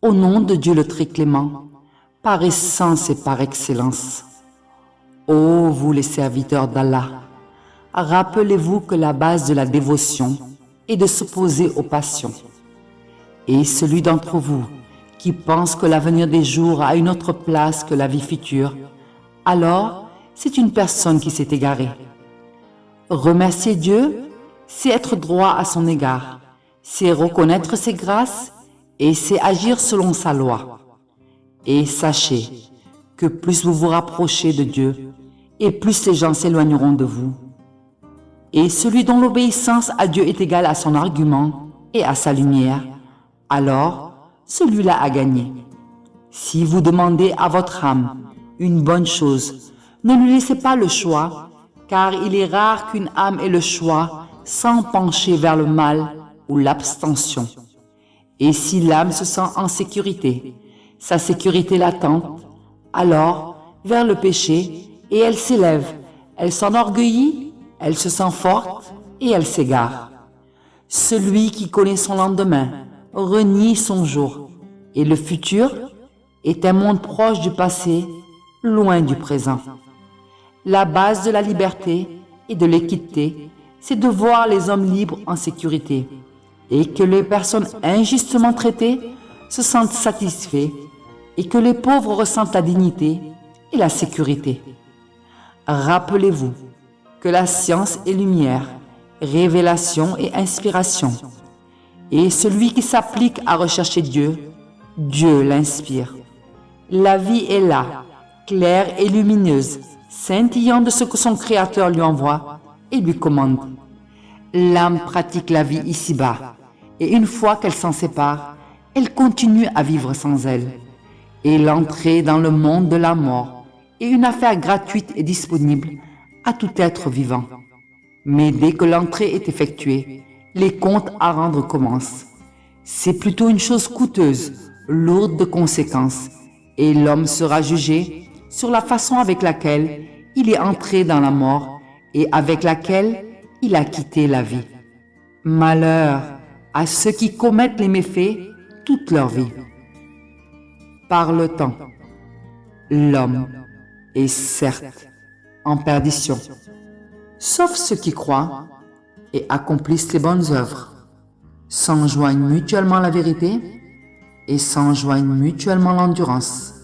Au nom de Dieu le très clément, par essence et par excellence. Ô vous les serviteurs d'Allah, rappelez-vous que la base de la dévotion est de s'opposer aux passions. Et celui d'entre vous qui pense que l'avenir des jours a une autre place que la vie future, alors c'est une personne qui s'est égarée. Remercier Dieu, c'est être droit à son égard, c'est reconnaître ses grâces et c'est agir selon sa loi. Et sachez que plus vous vous rapprochez de Dieu, et plus les gens s'éloigneront de vous. Et celui dont l'obéissance à Dieu est égale à son argument et à sa lumière, alors celui-là a gagné. Si vous demandez à votre âme une bonne chose, ne lui laissez pas le choix, car il est rare qu'une âme ait le choix sans pencher vers le mal ou l'abstention. Et si l'âme se sent en sécurité, sa sécurité l'attente, alors vers le péché, et elle s'élève, elle s'enorgueillit, elle se sent forte et elle s'égare. Celui qui connaît son lendemain renie son jour, et le futur est un monde proche du passé, loin du présent. La base de la liberté et de l'équité, c'est de voir les hommes libres en sécurité, et que les personnes injustement traitées se sentent satisfaits, et que les pauvres ressentent la dignité et la sécurité. Rappelez-vous que la science est lumière, révélation et inspiration. Et celui qui s'applique à rechercher Dieu, Dieu l'inspire. La vie est là, claire et lumineuse, scintillant de ce que son Créateur lui envoie et lui commande. L'âme pratique la vie ici-bas, et une fois qu'elle s'en sépare, elle continue à vivre sans elle. Et l'entrée dans le monde de la mort est une affaire gratuite et disponible à tout être vivant. Mais dès que l'entrée est effectuée, les comptes à rendre commencent. C'est plutôt une chose coûteuse, lourde de conséquences, et l'homme sera jugé sur la façon avec laquelle il est entré dans la mort et avec laquelle il a quitté la vie. Malheur à ceux qui commettent les méfaits toute leur vie. Par le temps, l'homme est certes en perdition, sauf ceux qui croient et accomplissent les bonnes œuvres, s'enjoignent mutuellement la vérité et s'enjoignent mutuellement l'endurance.